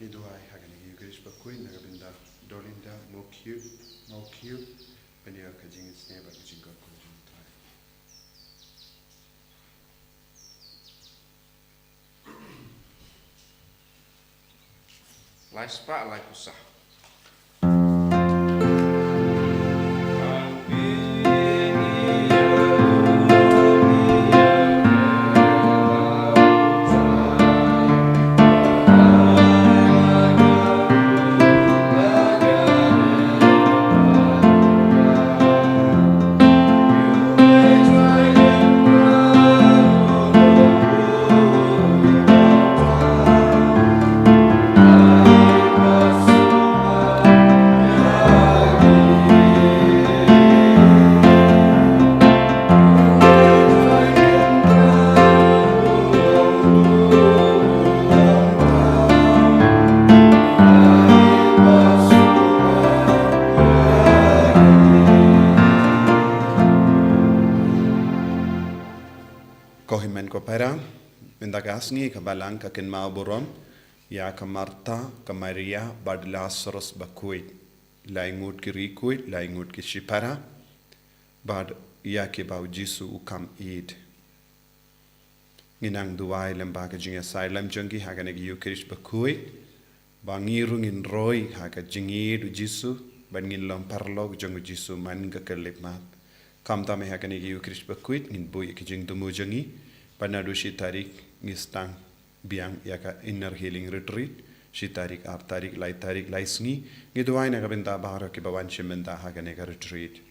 Niduai hagani Yugish Bakhuid Nagabinda Dolinda Mawkhlam Benia Kajing is never Jinga Kujin Thai. Lai spa lai kusah. Kohimen ko pera, Sngi kabalang kakin mauburom, ya kamarta kamaria badlasaros Bakhuid, laingut kirikuid, laingut kishipara, bad ya kibau jisu ukam id. Nginang duwai lembaga jinga asylum jungi haganeg yukirish Bakhuid, bangirung in roy haga jingid jisu, bangin lom parlog jungu jisu manga kelipmat. Kam tame haganeg yukirish Bakhuid, ngin boy kijing dumu jungi, Panadu Shitarik Ngistang Biang Yaka Inner Healing Retreat Shitarik Artarik Laitarik Sngi Ngiduai Nagabinda Bahara Kibawan Shimenda Haganega Retreat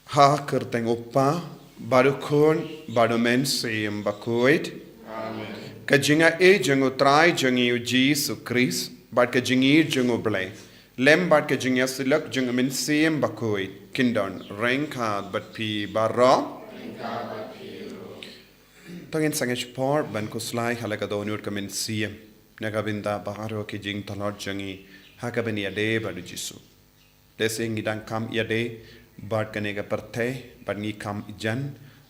Ha Kerteng Upa Badukun Badumen Siyam Bakhuid Kajinga E Jungu Trai Jungi Uji Sukris Bad Kajingi Jungu Blay Lem Bad Kajinga Silak Jungamin Siyam Bakhuid Kindon Rankad Bad Pi Barra Tangin sangich por ban kuslai halakadonur kamin siem nagabinda baharo ki jing talor jangi hakabin yade badu jisu desing idang kam yade bad kanega parthe bad ngi kam ijan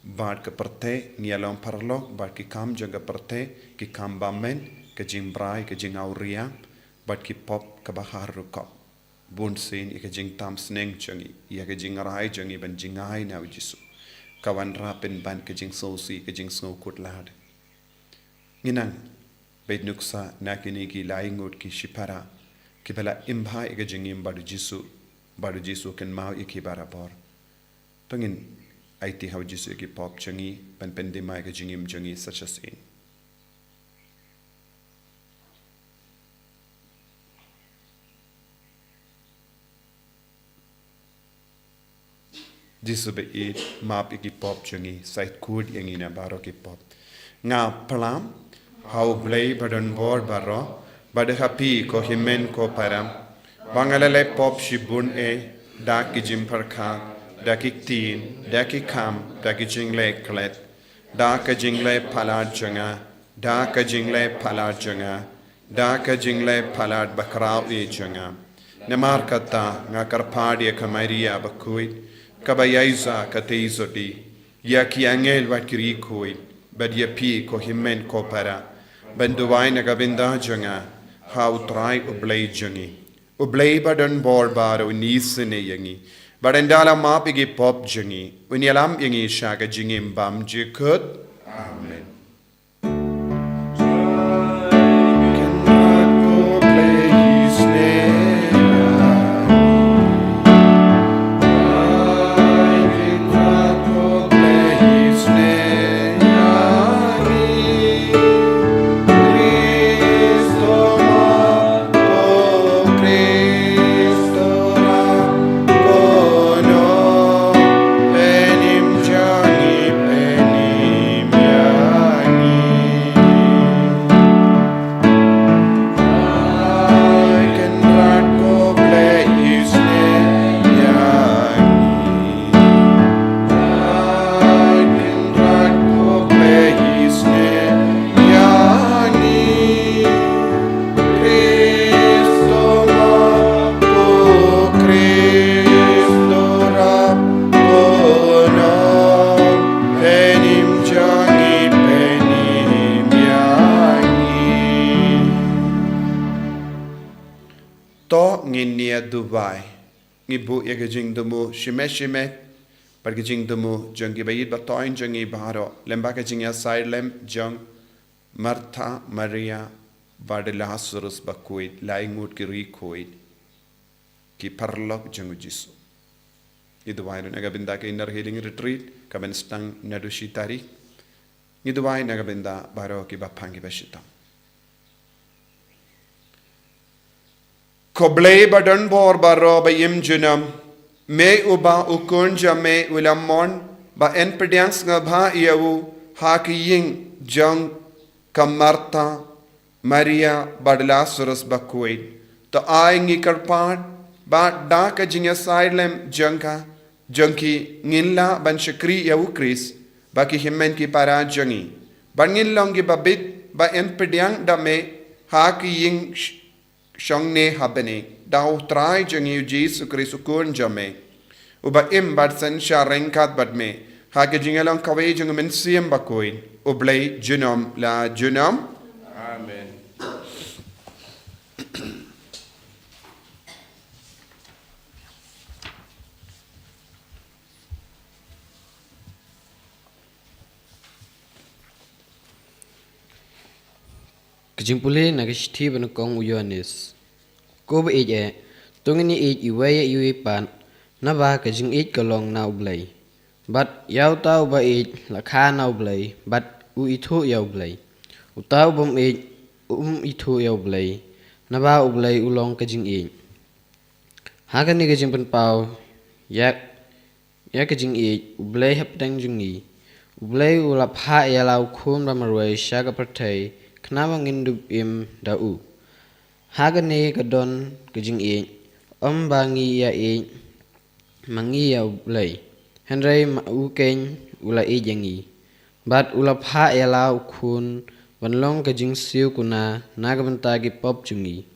bad ka parthe ngi alom parlok bad ki kam janga parthe ki kam bamen ka jing brai ka jing auria bad ki pop ka bahar rukop bun sin ka jing tam sneng jangi ya ka jing rai jangi ban jingai na jisu kawan rapin ban kejing sosi kejing snow kut lad nginang bed nuksa nakini ki laingut ki shipara ki bala imba kejing im badu jisu ken mau iki barabor tongin aiti how jisu ki pop changi ban pendima kejing im jangi such as in Jisu be it map iki pop chungi site kud yangina baro ki pop nga plam how blay badan bor baro bad happy ko himen ko param bangalale pop shibun e da ki jimpar kha da ki tin da ki kam da ki jingle klet da ka jingle phalad changa da ka jingle phalad changa da ka jingle phalad bakrao e changa namar kata nga karpadi kamaria Bakhuid Kabayaiza kateizodi, yaki angel wakiri koi, bad yapi ko himen ko para, banduwai nagabinda janga, how try ublay jangi. Ublay badan bor baro nisene yangi, badandala mapigi pop jangi, unyalam yangi shaga jingim bam jikut. Amen. Yeah. to nginia Dubai ngibu yagajing dumu shime pergajing dumu jang gibayid batoin jangi baharo lemba kajing ya side lem jang Martha Maria Badelasurus Bakhuid laingut ki rikoid ki parlok jangu jisu Iduway nagabinda ka inner healing retreat kaben stang nadushi tarik Iduway nagabinda baro ki bapangi bashita Koblay badan bor baro bayim junam me uba ukunja me ulamon ba en pedians ngabha iyawu haki ying jang kamarta Maria Badelasurus Bakhuid to aingi karpad ba da ka jinya sailem jangki ngilla ban shakri yawu kris ba ki himmen ki para jangi ban ngillongi babit ba en pediang da me haki ying Shongne habene dau trai jangi Jesu Kristu kun jame uba im bad san sharenkat badme hake jingalong kawe jang men siem bakoin ublay junom la junom Amen. Kejimpule nagishti banukong uyonis. Kobe age, tungini age iwaya iwi pan, naba kajing age kalong na ublay. But yaw tau ba age lakha na ublay, but u itu yaw ublay. Utaw bom age itu yaw ublay, naba ublay ulong kajing age. Hagan ni kajing panpaw, yak kajing age ublay hapdang jungi. Ublay ulap ha yalaw kum ramarway syaga pertay, Kenapa ngindub im dau? Hagane kadon kejing bangi ya mangi ya ulai. Henry ukeng ulai jangi. Bat ulap ha ya lau kun wanlong kejing siu kuna nagamantagi pop jungi.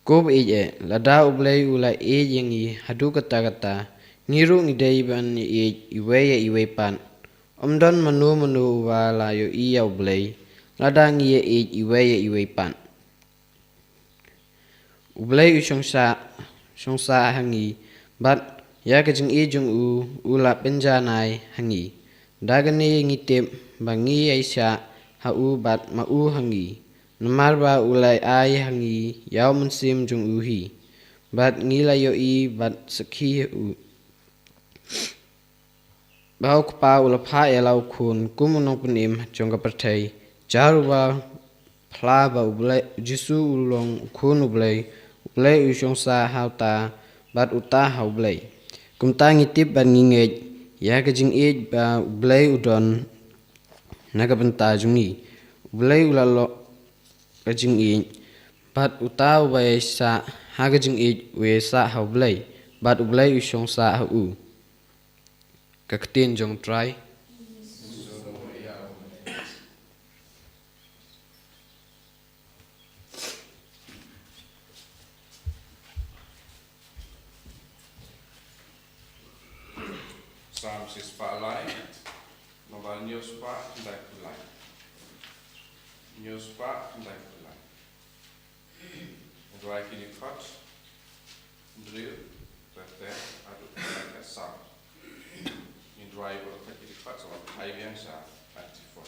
Kob lada ulai jangi hadu kata ngiru ngidai ban iwe pan. Omdon menu wala yo iya ulai. Ladang ye iwe pan. Ublay shongsa hangi, bat ya kajing jung ula penjanai hangi. Dagani ngitip bangi aisha bat mau hangi. Namarba ulay ay hangi yaw mensim jung uhi. Bat ngila bat sakhi Bau kpa ulapa yalau kun kumunong punim jong kapertay. Jaruba plaba ublay jisu ulong kun ublay usyong sa hauta bat uta haublay kumta ngitip ban ngingej ya kajing ba ublay udon nagabenta jungi ublay ulalo kajing bat uta ubay sa ha kajing we sa haublay bat ublay usyong sa hau kaktin jong try Psalm 6 palai, novel news pa ndai kulai. News pa ndai kulai. Dry kini cut, drill, tete, adu kulai kasam. In dry or kini cut so Taïew sa antifon.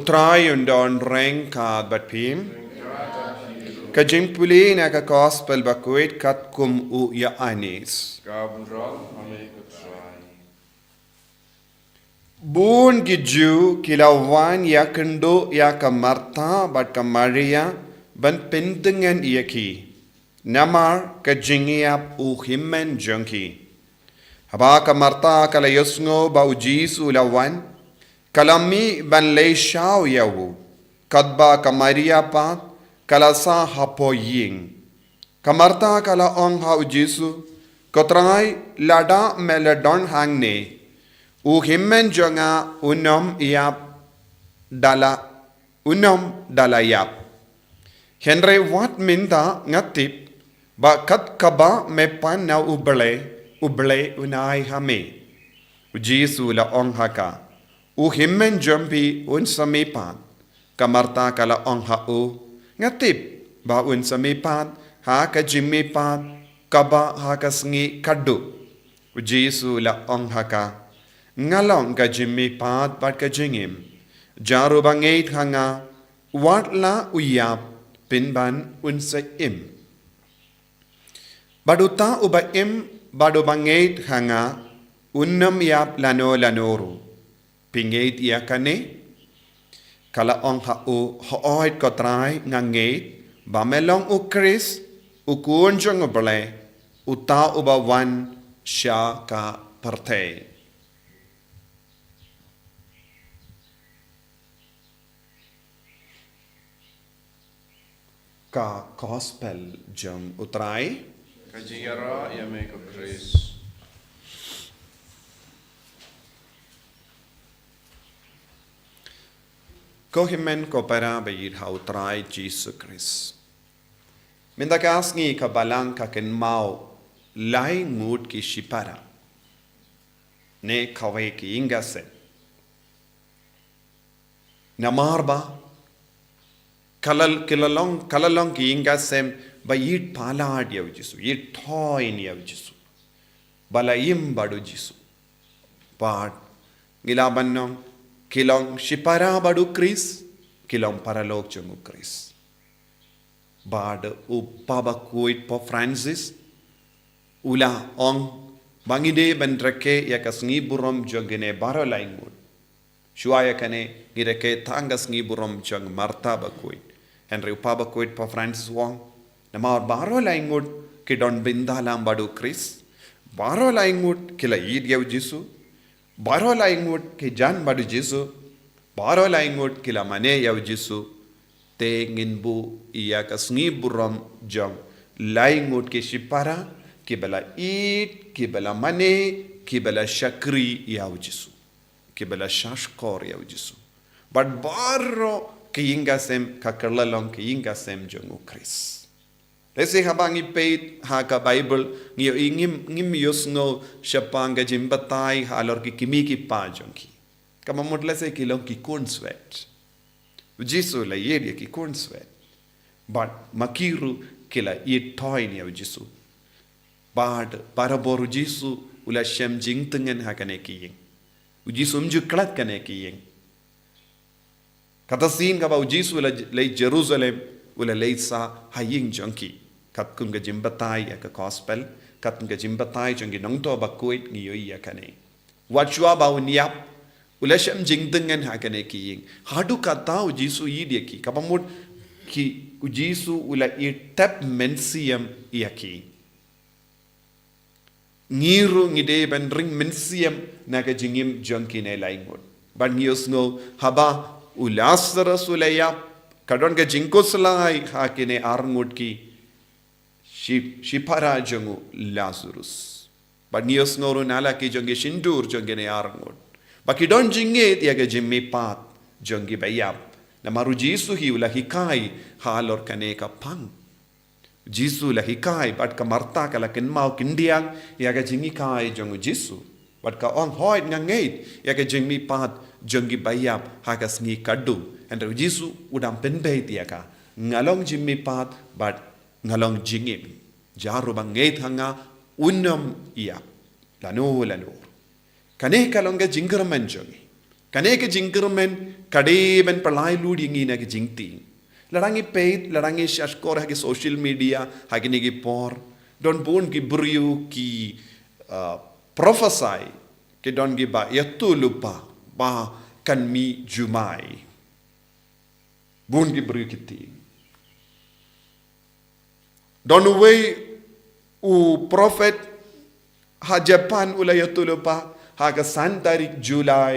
utrai undon reng ka bat pim ka jimpuli na ka gospel Bakhuid kat kum u ya anis bun giju kilawan ya kendo ya ka Martha bat ka Maria ban pentengan iaki namar ka jingiap u himmen jongki haba ka Martha kala yosngo ba ujisu lawan kalami ban leishau yawu kadba ka Maria pat kala sa hapo ying ka Martha kala ong ha ujisu kotrai lada meladon hangne u himmen jonga unom dala yap Henry wat minta ngatip ba kat kaba me pan na uble unai hame ujisu la ong haka u himmen jompi un samipan ka Martha kala ong ha u ngatip ba un samipan ha ka jimipan kaba ha ka sngi kaddu ujisu la ong haka ngalong ka jimipan pat ka jingim jaru bangait hanga wat la uyap pinban un sa im baduta uba im badu bangait hanga unnam yap lanoru pingait ia kane kala ong ha u hoit kotrai ngangait ba melong u Chris u kunjong uble uta uba wan sha ka partei ka gospel jong utrai Kajingara ia make of grace. Ko himen ko para bayir ha utrai Jesus Christ. Minda ka Sngi ka balang ka ken mau lai ngut ki shipara. Ne kawe ki ingase. Namarba kalalong ki ingasem ba yit palad yaw jisu yit thoin yaw jisu balayim badu jisu pad ngilabannong kilong shipara badu Chris kilong paralog chungu Chris bad uppa Bakhuid po Francis ula ong bangide bendrake yakasngi burom jogene baro laingud shuaya kane gireke tangas ngi burom jong Martha Bakhuid Henry uppa Bakhuid po Francis wong namar baro laingud kidon bindalam badu Chris baro laingud kila yid yaw jisu baro laingud ki jan badu jisu baro laingud kila mane yaw jisu te nginbu iya kasngi burom jong laingud ki shipara ki bala eat ki bala mane ki bala shakri yaw jisu ki bala shashkor yaw jisu but baro ki ingasem ka kerlalong ki ingasem jong Chris Lesi habangi peit ha ka Bible ngio ngim yosno shapanga jimbatai halor ki kimi ki pajonki kama modla se kilong ki corn sweat jisu la yedi ki corn sweat but makiru kila yit toin ya jisu bad paraboru jisu ula shem jingtengen ha kane ki ying jisu mju klat kane ki ying kata sin ka ba jisu la Jerusalem ula leisa haying jonki kat kun ga jimbatai ya ka gospel kat kun ga jimbatai jongi nongto Bakhuid ngiyo ya kane wachwa ba unyap ula shem jingdengen ha kane ki ying hadu kata u jisu yidi ki kapamud ki u jisu ula i tap mensiam yaki ngiru ngide ben ring mensiam naga jingim jonki ne laingod ban ngiyos ngo haba ulasra sulaya kadon ga jinko salai hakine arngud ki shipara jongu Lazarus ban ngiyos ngoru nala ki jongi shindur jongi ne arngud baki don jinge yaga jimmi pat jongi bayap na maru jisu hi ula hikai halor kane ka pang jisu la hikai bat ka Martha kala ken mau kindiang yaga jingi kai jongu jisu bat ka on hoid ngait yaga jingmi pat jongi bayap hagas ngi kaddu and jisu udam penbe tiaka ngalong jimmi pat bat ngalong jingim jaru bangait hanga unnam iya lanu kane kalonga jingermen jongi kane ke jingermen kade ben palai ludi ngi na ki jingting larangi paid larangi shashkor ha ki social media ha ki nigi por don bun ki briu ki prophesy ki don gi ba yatu lupa ba kan mi jumai bun ki briu ki ting don way u prophet ha Japan ula yatu lupa ha ka 3 tarik Julai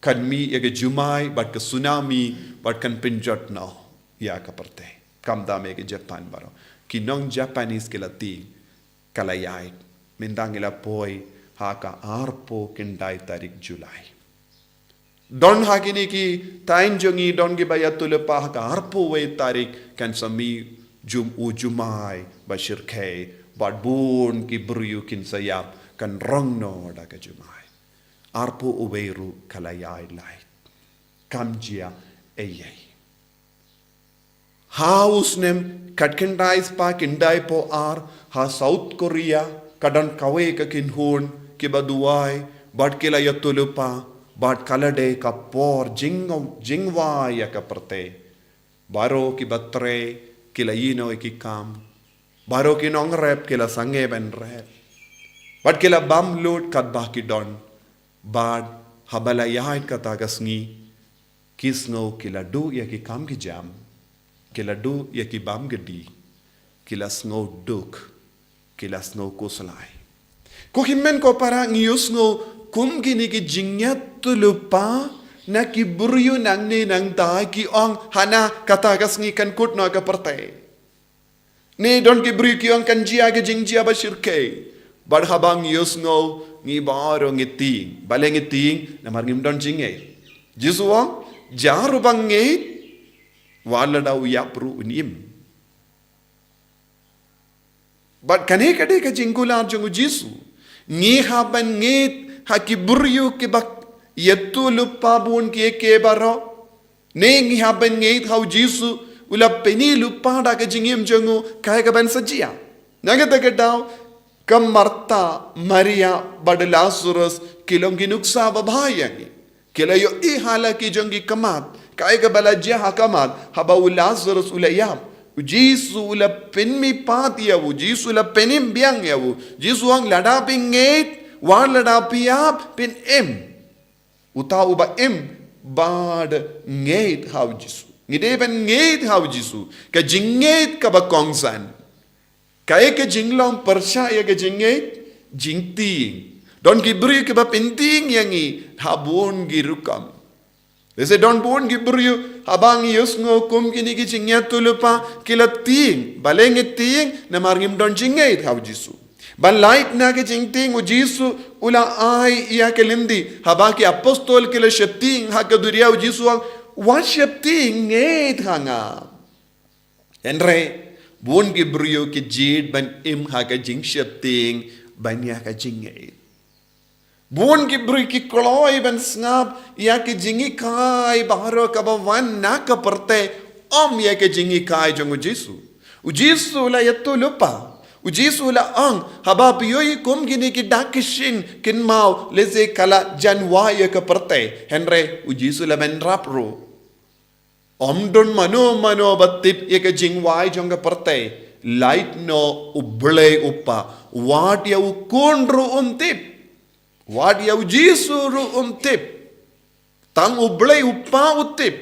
kan mi ya jumai bat ke tsunami bat kan pinjot no ya ka parte kam da me ke Japan baro ki non Japanese ke lati kalayai mendang ila poi ha ka arpo kendai tarik Julai don ha kini ki tain jongi don gi bayatul pa ha ka arpo we tarik kan sami jumai bashir ke bat bun ki briu kin sayap kan rong no da ka jumai arpo uweru kalayai light kamjia eyai house nem katkendai spa kindai po ar ha South Korea kadan kawe ka kinhun ki baduai bad kila yatulupa bad kalade ka por jingwa ya ka parte baro ki batre kila yino ki kam baro ki nong rep kila sange ben rep bad kila bam load kat ba ki don bad habalayai kata Sngi kisno kila du ya ki kam ki jam kila du ya ki bam gedi kila sngo duk kila sngo kuslai ko himmen ko para ngius ngo kum gini ki jingyat tulupa na ki buryu nang ni nang ta ki ong hana kata Sngi kan kut no ka partai ni don ki buryu ki ong kan jia ke jingjia ba shirke bad habang yus ngo ngi baro ngi ting bale ngi ting na mar ngim don jinge jisuwa jaru bange wala daw yapru unim bad kane kade ka jingular jongu jisu ngi haban ngi hakiburyu ke bak yetul pabun ke baro ne ngi haban ngi hau jisu ula peni lupa da ka jingim jongu kai ka ban sajia nagata ka daw kam Marta Maria bad Lazarus kilongi nuksa babayangi kilayo i hala ki jongi kamat kai ka bala jia hakamat haba Lazarus ulayam jisu ula penmi pat yawu jisu ula penim biang yawu jisu ang lada pinget wan lada piap pin em uta uba em bad ngeit hau jisu ngide ben ngeit hau jisu ka jinget ka ba kongsan kaya ke jinglong persya ya ke jinget jingting don ki beri ke ba penting yangi habun girukam dese don bun ki beri habang yus ngo kum kini ki jingyat tulupa kila ting baleng ting na margim don jinget hau jisu ban light na ke jingting u jisu ula ai ya ke lindi haba ki apostol kila shepting ha ke duria u jisu wa shepting nget hanga enre bun ki brio ki jid ban im ha ka jing shepting ban ya ka jinget bun ki brio ki kloi ban snap ya ki jingi kai baharo ka ba wan na ka parte om ya ke jingi kai jong u jisu la yatu lupa u jisu la ang haba piyoi kum gini ki dakishin kin mau leze kala janwa ya ka parte henre u jisu la ben rapro Omdon mano batip yeke jingwai jonga partai light no uble uppa what ya ukondru tip what ya jisuru tip tang uble uppa utip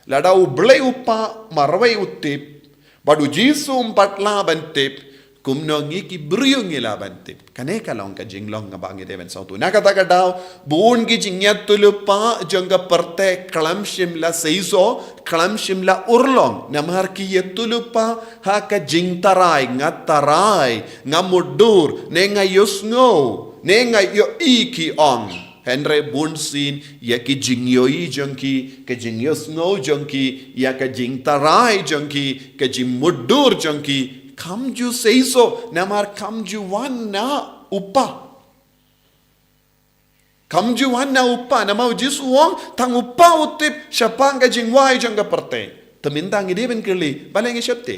lada uble uppa marwai utip badu jisu patla bantip kumno ngi ki brio ngi la bantip kane kalong ka jinglong nga bangi deven sautu nakata ka daw buun ki jingyat tulupa jonga parte klamshim la seiso klamshim la urlong namar ki yetulupa ha ka jingtarai ngatarai ngamudur ne nga yusngo ne nga yo iki ong henre bunsin ya ki jingyoi jonki ke jingyos no jonki ya ka jingtarai jonki ke jimudur jonki come you say so namar come you one na uppa come you one na uppa namau jisu wong tang uppa utip syapang ka jingwai jang ka parte temintang ide ben keli baleng syapte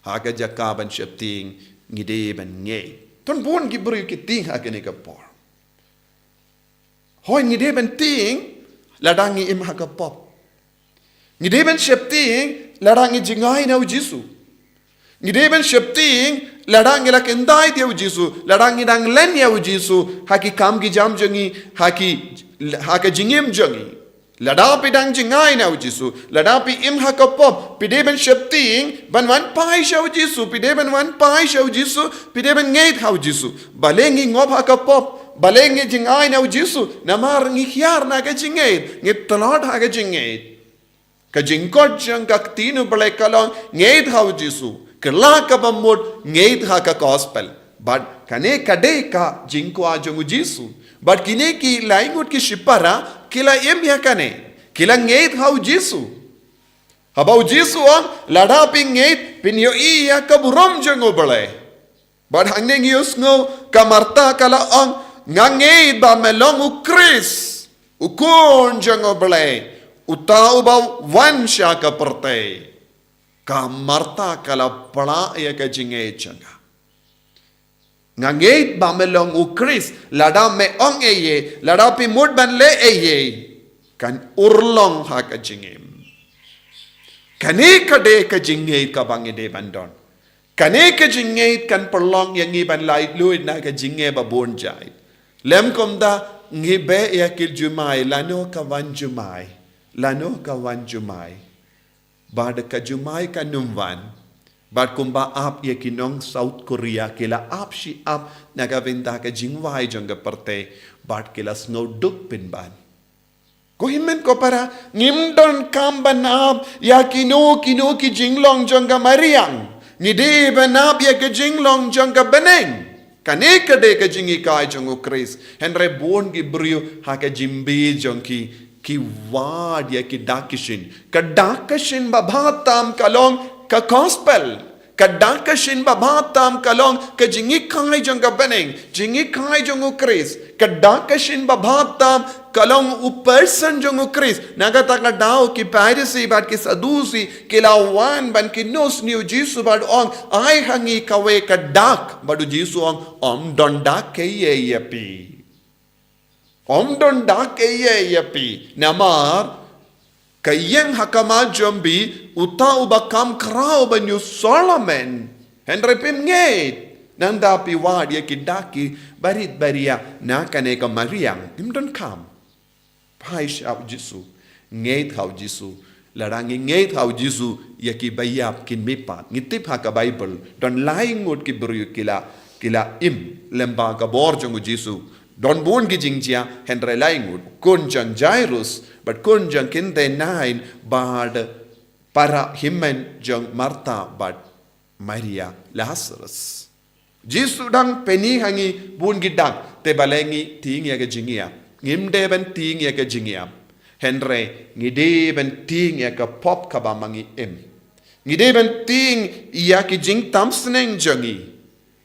ha ka jakaban syapting ngide ben nge ton bon gi bru ki ting ha ke ne ka por hoi ngide ben ting ladangi im hakapop. Ngideben shepting ladangi jingai na ujisu. Ngideben shepting ladangi la kendai dia ujisu, ladangi dang len ya ujisu, haki kam ki jam jangi, haka jingim jangi. Ladapi dang jingai na ujisu, ladapi im hakapop, pideben shepting ban wan pai sha ujisu, pideben wan pai sha ujisu, pideben ngeit ha ujisu. Balengi ngop hakapop, balengi jingai na ujisu, namar ngihyar na ka jingeit, ngit talot ha ka jingeit. Ka jingkot jang ka tinu balai kalong ngeit ha ujisu. Kerla ka bamut ngeit ha ka gospel. But kane kade ka jingko ajong ujisu. But kine ki laingut ki shipara kila im ya kane. Kila ngeit ha ujisu. Haba ujisu ang lada pi ngeit pinyo iya ka burom jang ubalay. But hangning yus ngo kamarta kala ang ngangeit ba melong ukris. Ukon jang ubalay. Utau ba wan siya ka pertay. Kamarta kala pala ya ka jingay changa. Ngangeit ba melong ukris lada me ong eye lada pi mud ban le eye kan urlong ha ka jingim. Kane kade ka jingay ka bangide bandon. Kane ka jingay kan perlong yang iban lai luid na ka jingay ba bonjay. Lem komda ngibe ya kil jumay lano ka wan jumay. Lano ka wan jumay. Bad ka jumay ka numwan. Bad kumba ap ya kinong South Korea kila ap si ap nagaventa ka jingway jang ka parte. Bad kila snow duk pinban. Kuhimen ko para ngimdon kamban ap ya kino ki jinglong jang ka mariang. Ngide banap ya ka jinglong jang ka beneng. Kane kade ka jingi kay jang ukris. Henry bon ki brio ha ka jimbi jang ki wad ya ki dakishin. Ka dakishin babatam kalong ka gospel. Ka dakishin babatam kalong ka jingi kay jang ka beneng. Jingi kay jang ukris. Ka dakishin babatam kalong person jang ukris. Nagatak na daw ki Pharisee bat ki Sadusi kilawan ban ki nos niu Jisu bad ong ay hangi kawe ka dak badu Jisu ong don dak keye yapi. Don dak keye yapi. Namar kayeng hakama jombi uta ubakam krao banyu Solomon. Henry pim ngeit. Nanda pi wad ya ki daki barit baria na kane ka mariang. Imdon kam. Paish au Jisu. Ngeit hau Jisu. Larangi ngeit hau Jisu ya ki bayap kin mipat. Ngitip ha ka Bible. Don laingut ki beriu kila im lemba ka borjong Jisu. Don bun ki jingjia Henry laingut. Kun jang Jairus. But kun jang kinde nain bad para himmen jang Martha bad Maria Lazarus. Jisu dang peni hangi bun gidang te balengi ting ya ke jingia. Ngimde ben ting ya ke jingia. Henry ngide ben ting ya ke pop ka bamangi em. Ngide ben ting ya ki jing tamsneng jangi.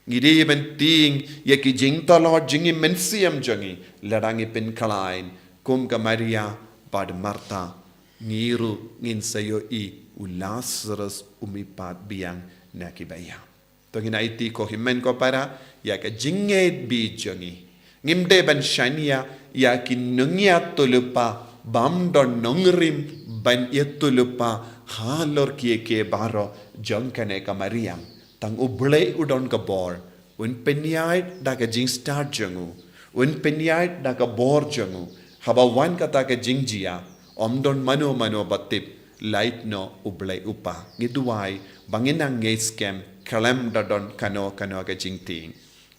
Ngide ben ting ya ki jing talot jingi mensiam jangi. Ladangi pen kalain kum ka Maria bad Martha ngiru ngin sayo I Lazarus umipat biang nakibaya. Tongina iti ko himen ko para ya ka jinget bi jangi. Ngimde ban shania ya ki nungya tulupa bam don nungrim ban yetulupa halor kie ke baro jangkane ka Mariam tang uble udon ka bor un penyai da ka jing start jangu un penyai da ka bor jangu haba wan kata ka jingjia omdon mano batip light no uble upa giduai banginang nge scam kalam da don kano ka jingting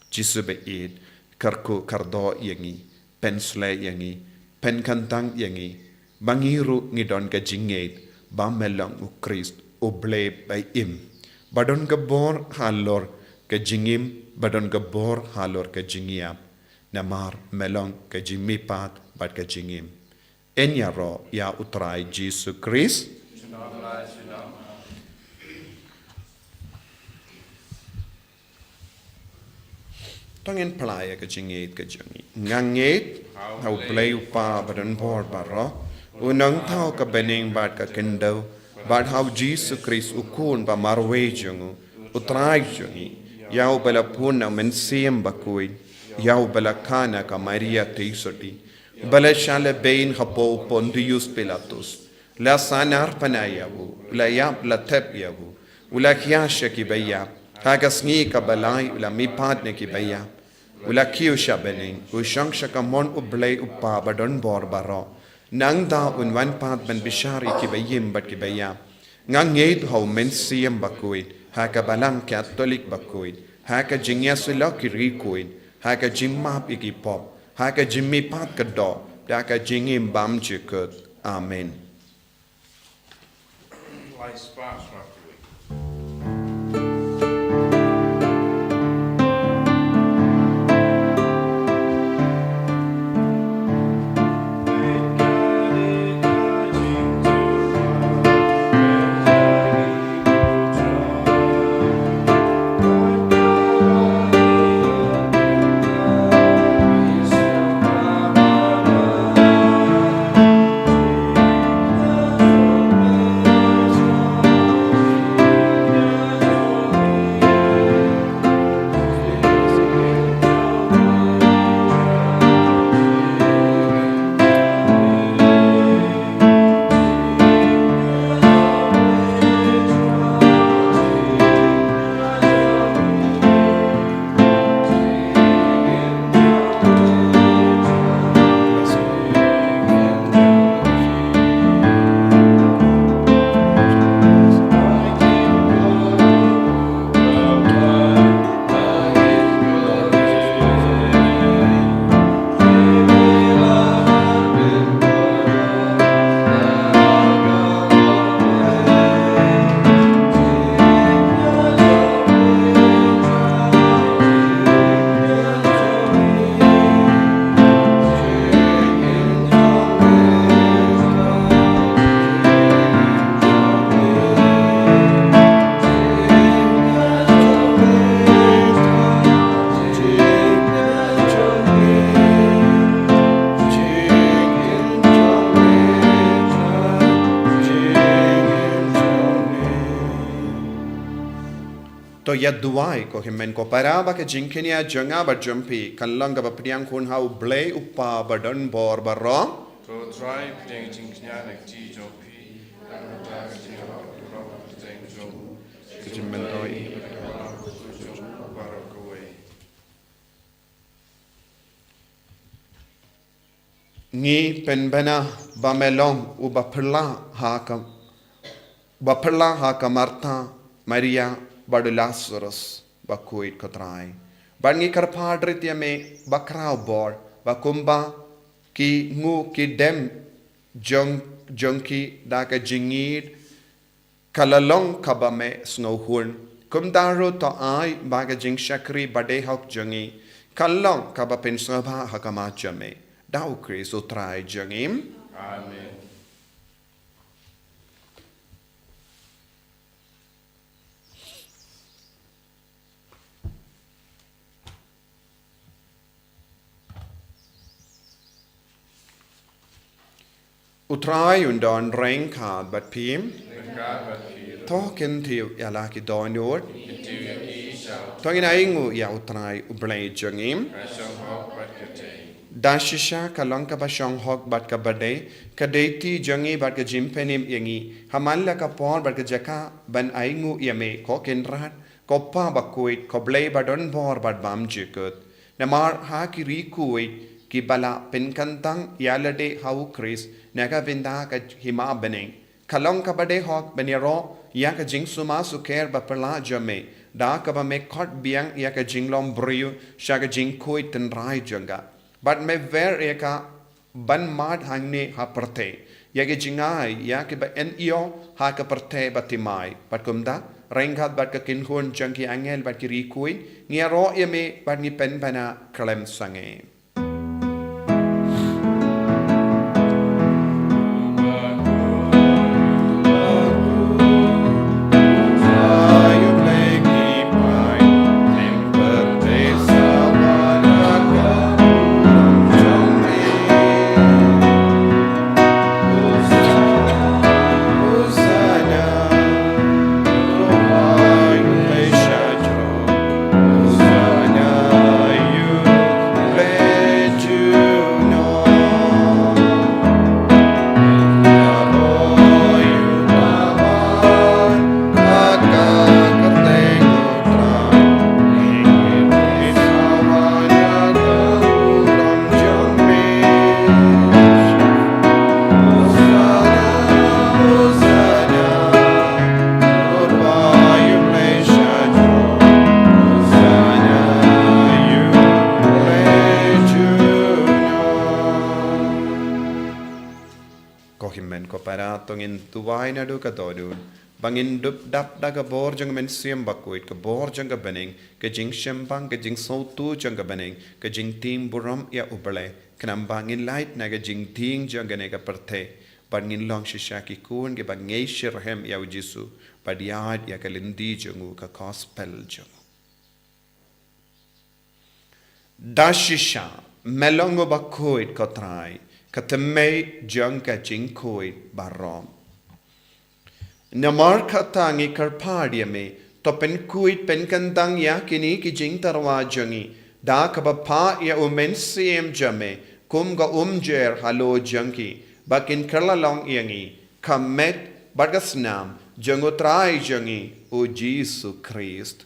jisube id karku kardo yangi pensle yangi pen kantang yangi bangiru ngidon ka jinget bamelang ukrist uble by im badon ka bor halor ka jingim badon ka bor halor ka jingiam namar melong ka jimipat bad ka jingim enya ro ya utrai Jesus Christ tangin playa ka jinget ka jingi nganget hau play upa badon bor baro unang tau ka bening bad ka kendo bad hau Jesus Christ ukun ba marwe jungu utrai jungi yau bala puna mensiem Bakhuid yau bala kana ka Maria teisoti Balashale bain hapo pondius pilatus. La sanar panayavu. La yap la tep yavu. Ula kiasha kibaya. Haga sngi kabalai ula mipadne kibaya. Ula kiusha bening. Ushangsha kamon ublay upa badon bor baro. Nang da unwan pad ben bishari kibayim bat kibaya. Ngang ngeit hau men siyam Bakhuid. Haka balang Catholic Bakhuid. Haka jingya sila kirikuid. Haka jimmap ikipop. Haka jimmi pat kado. Haka jingim bam jikut. Amen. Light sparks after week. To yaduai ko himen ko paraba ke jinkinia janga ba jumpi kanlanga ba priang kun hau blay upa badon bor barro. To try playing Jinkianek T. Jopi, and Ngi penbena ba melong u ba perla haka Martha Maria badu Lazarus Bakhuid kotrai. Bangi karpadrit me bakrau bor bakumba ki ngu ki dem junki daka jingid kalalong kabame snowhorn kum daru to ai baga jing shakri bade hok jungi kalong kaba pensaba hakama jame dau kris utrai jungim. Amen. Utrai undon rain card but pim talking to yalaki don yord talking aingu ya utrai ublay jungim dashisha kalanka ba shong hok bat ka bade kadeti jungi bat ka jimpenim yangi hamalla ka por bat ka jaka ban aingu yame ko kenrat koppa Bakhuid ko blay badon bor bat bam jikut namar ha ki rikuit ki bala penkantang yalade hau kris naga vinda ka hima bening kalong ka bade hok beniro ya ka jing suma suker ba perla jame da ka ba me khot biang ya ka jinglom briu sha ka jing koi ten rai janga but me ver ya ka ban mad hangne ha perte ya ke jingai ya ke ba en io ha ka perte batimai pat kumda renghat bat ka kin hun jangki angel bat ki rikuin ngiaro ya me bat ni pen bana klem sange. ko para tongin tuwai na do ka todun bangin dup dap da ka bor jang men siam Bakhuid ka bor jang ka bening ka jing shembang ka jing sautu jang ka bening ka jing tim buram ya ubale kanam bangin light na ka jing ting jang ka ne ka parthe bangin long shishaki kun ke bangei shirhem ya ujisu padiad ya kalindi jangu ka gospel jangu dashisha melongo Bakhuid ko trai katame jang ka jing Bakhuid barom namar katangi karpadia me to pen Bakhuid pen kandang ya kini ki jing tarwa jangi da ka pa ya umen sim jame kum ga jer halo jangi bakin karla long yangi kamet bagasnam jango trai jangi o Jesus Christ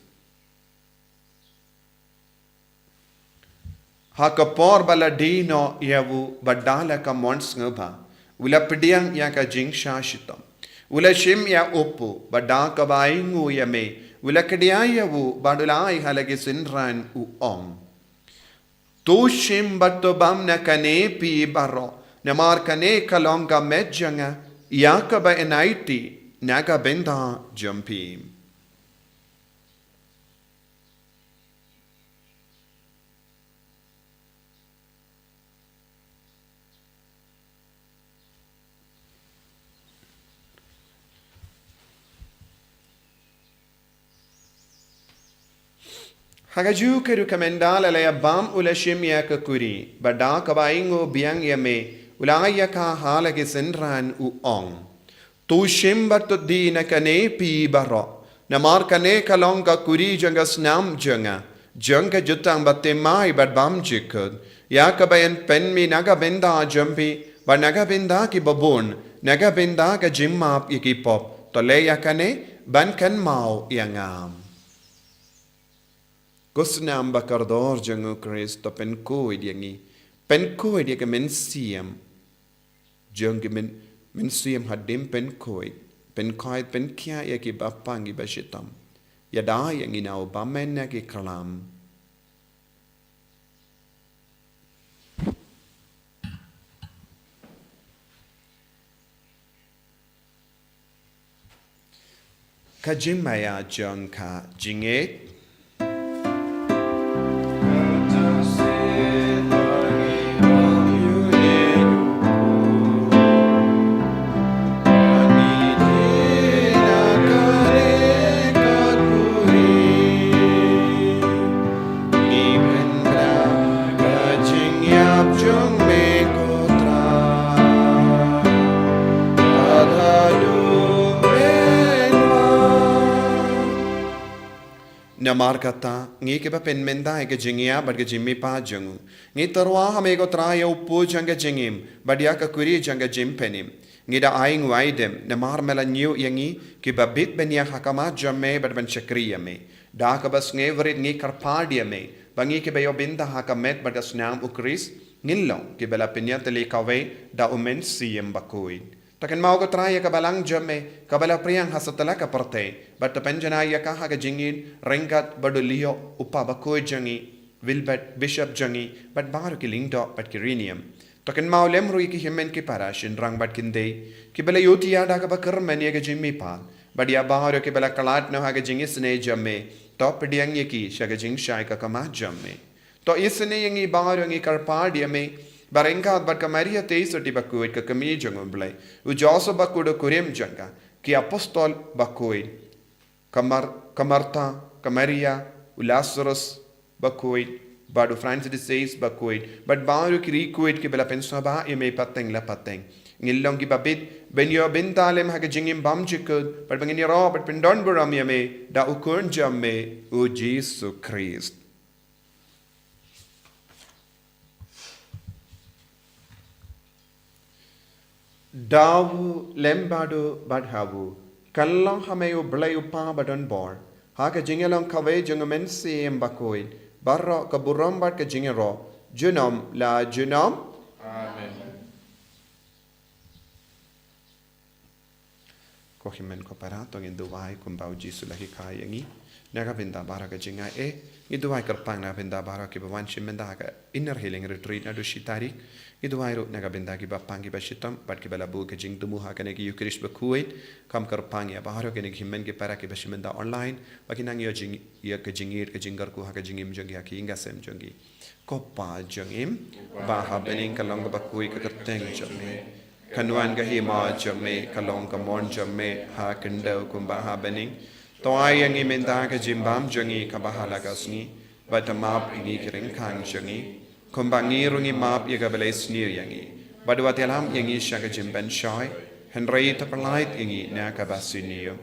Hakapor baladino yavu badala ka mons ngaba ula pediang ya ka jing shashitam ula shim ya oppo badang ka baingu ya me ula kedia yavu badulai halage sinran u om tu shim batto bam na kane pi baro namar kane kalonga medjanga ya ka ba enaiti naga benda jumpim Hagaju ke recommendala la bam ula shimya ka kuri bada ka baingo biang yame ulaya ka hala ke senran u ong tu shimba to di na kane pi baro namar kane kalong ka kuri janga snam janga jutang batte mai bad bam jikod ya ka bayan pen mi naga benda jampi ba naga benda ki babon naga benda ka jimmap yaki pop to le ya kane ban kan mau yangam Gusnam bakardor jangu Kristo pen Bakhuid yangi pen Bakhuid ya men siam jang men siam hadim pen Bakhuid pen kya ya ki bapangi bashitam ya da yangi na obamen na ki kalam kajimaya jang ka jinget Namar kata ngi ke ba pen menda ke jingia bad ke jimmi pa jangu ngi tarwa hame ko traya uppu janga jingim badia ka kuri janga jim penim ngi da aing waidem namar mela new yangi ke ba bit benia hakama jamme bad ban chakriya me da ka bas ngevrit ngi karpadia me bangi ke ba yo binda hakamet bad asnam ukris ngillo ke bela penyat le kawe da umen siem Bakhuid Takan mau ko traya ka balang jamme ka bala priyang hasatala ka parte but penjana ya ka ha ka jingin rengat badulio upa Bakhuid jangi wilbert bishop jangi but baru ki lingdo but kirinium takan mau lemru ki himen ki parashin rang bat kinde ki bala yoti ya da ka bakar mania ka jimmi pa but ya baru ki bala kalat no ha ka jingi sne jamme to pediang ye ki shaga jing shai ka kama jamme to isne yangi baru ngi karpadi me Barengkat bat kamaria teisoti Bakhuid ka kami jangun blai. Ujoso Bakhuid kurim janga. Ki apostol Bakhuid. Kamarta, Kamaria, Lazarus Bakhuid. Badu Francis de Seis Bakhuid. But baru ki Bakhuid ki bela pensaba ime pateng la pateng. Ngilong ki babit benyo bintalem ha ka jingim bam jikud. But bangini ro but pendon buram yame da ukun jamme o Jesus Christ. Dawu lembadu badhawu kallang hameyu blayu pa badon bor haka jingelong kawe jungamen siem Bakhuid barro kaburom bad ka jingero junom la junom amen ko himen ko para to ngi duwai kum bau jisu lahi kayangi naga binda bara ka jinga itu wai kerpang na binda bara ki bawan shimenda ka inner healing retreat na do shitari itu wai ro naga binda ki bapang ki bashitam bat ki balabu ka jing tumu ha ka ki Eucharist Bakhuid kam kerpang ya baharo ka ki himmen ki para ki bashimenda online bakinang yo jing ya ka jingir ka jingar ku ha ka jingim jongi ha ki inga sem jongi kopa jongim baha bening kalong ka Bakhuid ka terteng jongi kanuan ka hima jongi kalong ka mon jongi ha kendau kumbaha bening toa yang imenda ka jimbam jongi ka bahala ka Sngi batamap ingi kiring kang jongi kumbangi rungi map ya ka belai snir yangi badwa telam yangi shaka jimben shoy henry tapalait yangi na ka basinio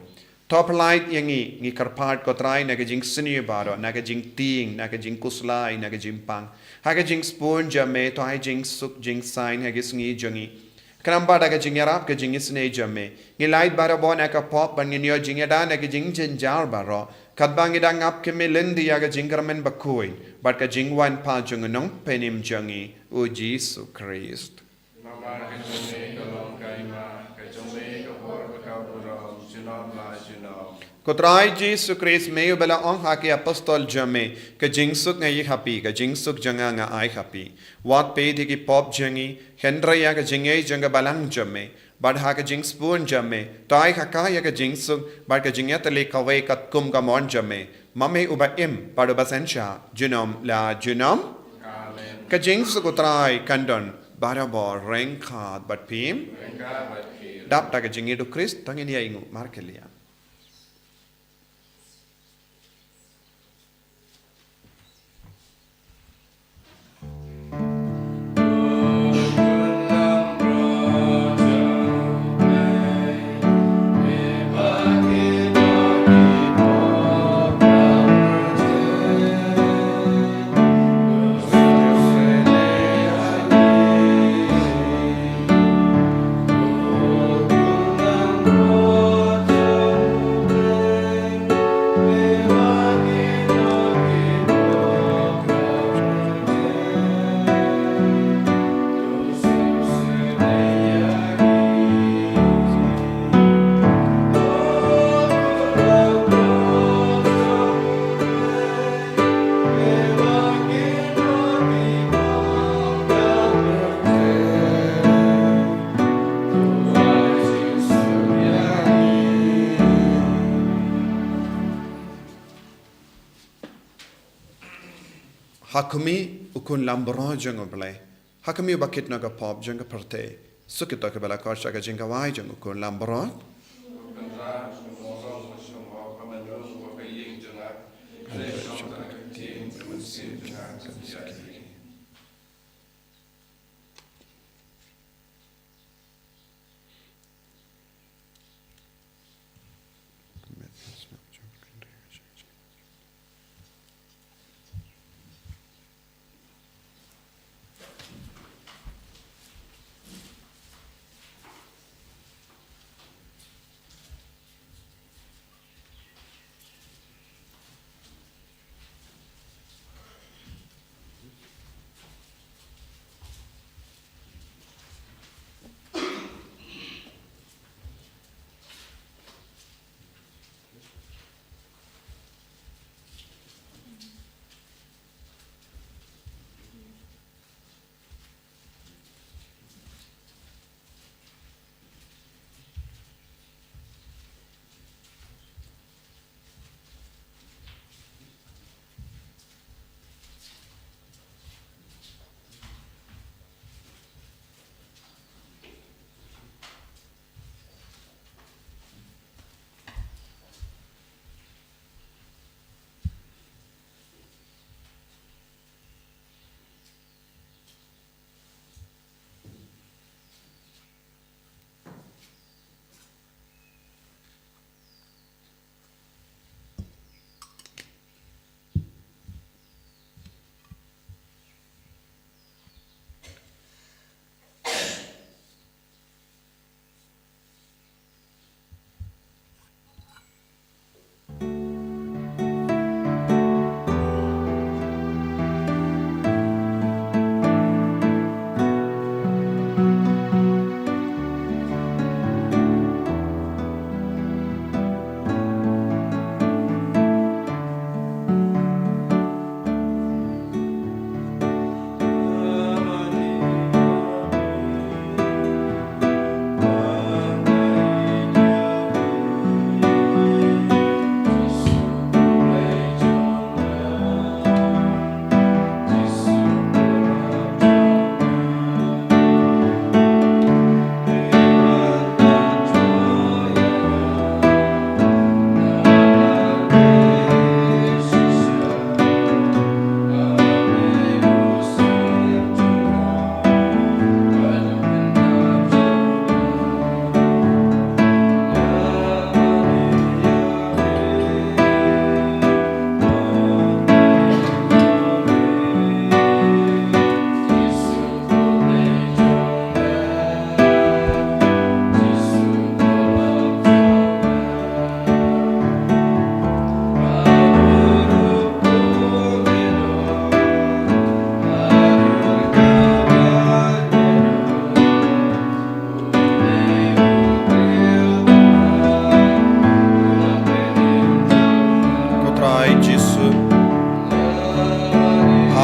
tapalait yangi ngi karpat kotrai na ka jing snir baro na ka jing ting na ka jing kuslai na ka jimpang ha ka jing spoon jame toai jing suk jing sign ha ka Sngi jongi Kenapa ada kejing Arab kejing isne jamme? Ngilait bara bon eka pop ban nginyo jing ada na kejing jenjar baro. Kadbang ida ngap kemi lendi ya kejing kermen Bakhuid. Bat kejing wan pa jung nong penim jangi u Jesu Christ. Mama kejong kalong kaima kejong kapor bakau buram junam la junam. Kotrai Jesu Christ meyo bela ong haki apostol jamme kejing suk ngai happy kejing suk janga nga ai happy. Wat pe di ki pop jangi Hendra ya kejing ai janga balang jamme. Bad ha kejing spoon jamme. Tai haka ya kejing suk bad kejing ya tele kawai kat kum kamon jamme. Mame uba im padu basensha junom la junom. Amen. Kejing suk kotrai kandon barabor rengkat bat pim. Engkau berkir. Dap ta kejing itu Christ tangin ya ingu markelia. Hakumi ukun lambro jango blai. Hakumi bakit naga pop jango perte. Sukito ke bala korsha ka jinga wai jango ukun lambro. Kendra semua semua kamandung wa kaying jengak. Saya tim mesin dengan kerja.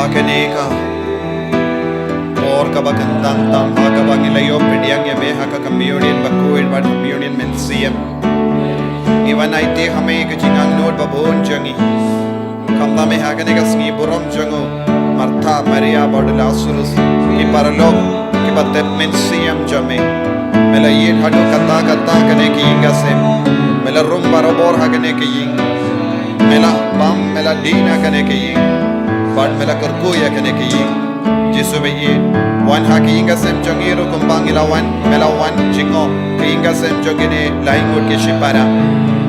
hakaneka or kabakandang tam hakabangilayo pediang yabe hakakamyunin Bakhuid but communion mensiam iwan aite hame kajingang nod babon jangi kamda me hakaneka Sngi buram jango Martha Maria bod Lazarus ki paralog ki batet mensiam jame mela yin hadu kata kane ki ingasem mela rum barabor hagane ki ying mela bam mela dina kane ki ying bad mela kurkuya kane ki ying jisu be yin wan haki ingasem jangiro kumbangila wan mela wan jingo ki ingasem jogine laingut ki shipara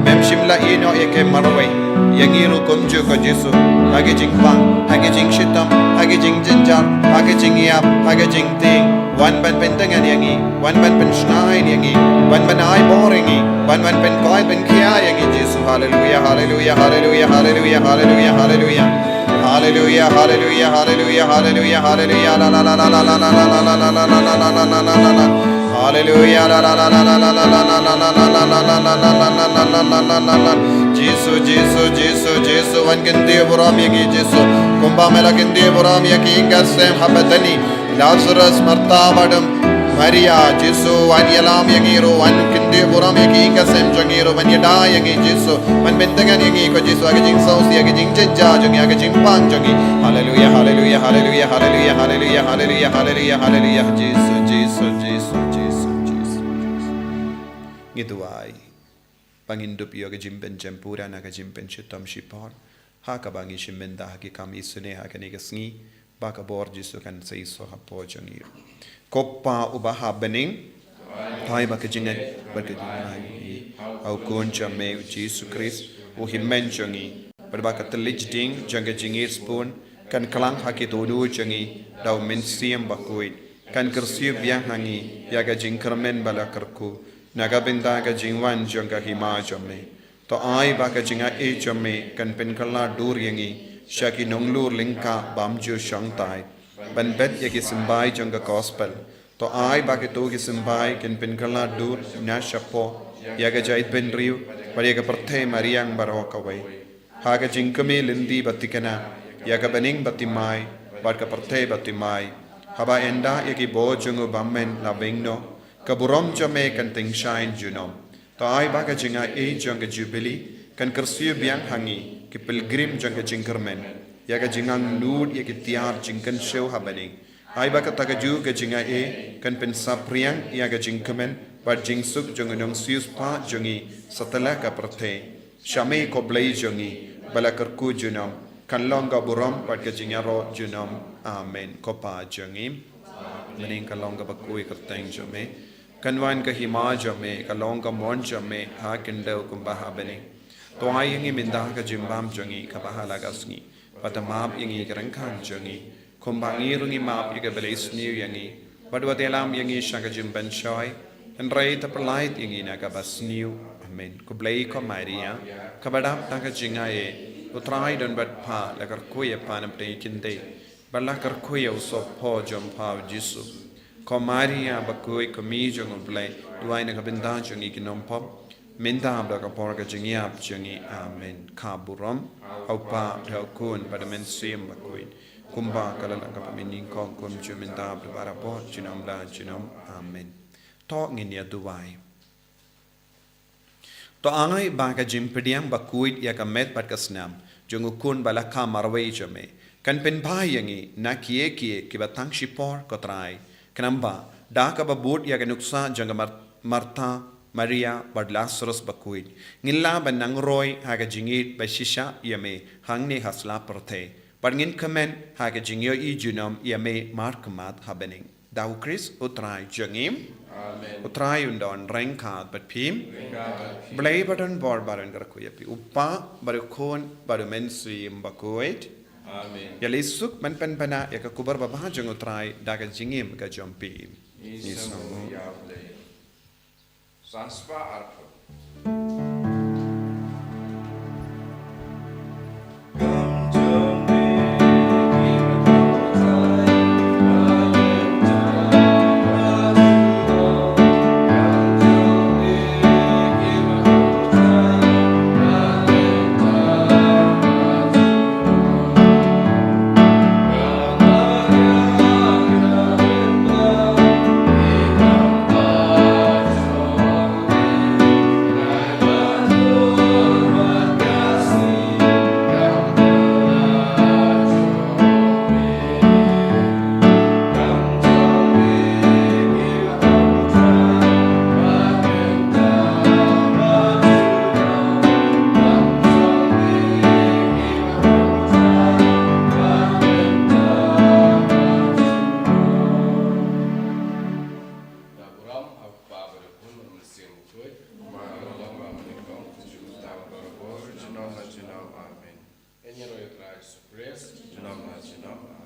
mem shimla ino yake marwai yangiru kumju ko jisu hagi jingpang hagi jing shitam hagi jing jinjar hagi jing yap hagi jing ting wan ban pentangan yangi wan ban pen shnain yangi wan ban ai boringi wan ban pen koi pen kia yangi jisu hallelujah hallelujah hallelujah hallelujah hallelujah hallelujah hallelujah hallelujah hallelujah hallelujah hallelujah la la la la la la la la la la la la la la la la la la hallelujah la la la la la la la la la la la la la la la la la la jisu jisu jisu jisu wan gende buram yagi jisu kumba mela gende buram yagi ingasem habatani Lazarus Martha madam Maria jisu wan yalam yangiru wan gende buram yagi ingasem jangiru wan yada yagi jisu wan bentangan yagi ko jisu agi jing saus yagi jing jeja jangi agi jing pang jangi hallelujah hallelujah hallelujah hallelujah hallelujah hallelujah hallelujah hallelujah jisu jisu jisu jisu jisu ngituai pangindup yoga jimpen jempura naga jimpen shitam shipor haka bangi shimenda haki kam isune haka nega Sngi baka bor jisu kan seiso hapo jangir koppa ubaha bening thai baka jingan baka jingai au kun jame jisu Christ u himmen jangi berbaka telij ding janga jingir spoon kan kelang haki todu jangi dau mensiam Bakhuid kan kersiu biang hangi yaga jingkermen bala kerku naga benda ka jingwan jangka hima jamme to ai ba ka jinga e jamme kan pen kala dur yangi shaki nonglur lingka bamju shangtai ban bet yagi simbai jangka gospel to ai ba ka to gi simbai kan pen kala dur na shapo yaga jait ben riu ba yaga parthe mariang baro kawai ha ka jingkame lindi batikana yaga bening batimai ba ka parthe batimai haba enda yagi bo jungu bammen la bengno kaburom jame kan ting shine junom to ai ba ka jinga e janga jubilee kan kersiu biang hangi ki pilgrim janga jingkermen ya ka jingang nud ya ki tiar jingkan show habani ai ba ka taga ju ka jinga e kan pen sapriang ya ka jingkemen ba jingsuk janga nong sius pa jangi satala ka prathe shame ko blai jangi bala kerku junom kan longa burom ba ka jinga ro junom amen ko pa jangi mening ka longa ba koi kerteng jame kanwan ka hima jame ka long ka mon jame ha kindau kumbaha bani to ai yangi minda ka jimbam jangi ka bahala ka Sngi patamap yangi karangkan jangi kumbangi rungi map yaga belis new yangi badwa telam yangi shaka jimban shoy and rai ta polite yangi na ka bas new amen ko blai ko Maria ka badam ta ka jinga e utrai don bat pa la kar kuya panam te kinde balla kar kuya usop po jom pa jisu ko Maria Bakhuid ko mi jong blai duai na ka benda jong ikinom pop minta abda ka por ka jingiap jangi amen kaburam au pa dhau kun pada men sim Bakhuid kumba kala ka pamining kong kum ju minta abda bara po jinom la jinom amen to nginia duai to angai ba ka jimpediam Bakhuid ya ka met pat ka snam jong kun bala ka marwei jame kan pen bhai yangi na kie ki batang shipor ko trai kenamba daka babut ya nuksa janga Martha Maria bad Lazarus Bakhuid ngilla banang roy haga jingit bashisha yame hangne hasla parthe Pangin kamen haga jingyo I junom yame markamat habening dau Chris utrai jangim utrai undon rengkat bat pim blai badan bor baran garku yapi uppa baru kon baru mensi Bakhuid amen yalisuk man pen pana ya ka kubar babah jang utrai daga jingim ka jompi nisno Sanspa arko Nyero Yesu Christ. Tunamna chinamna.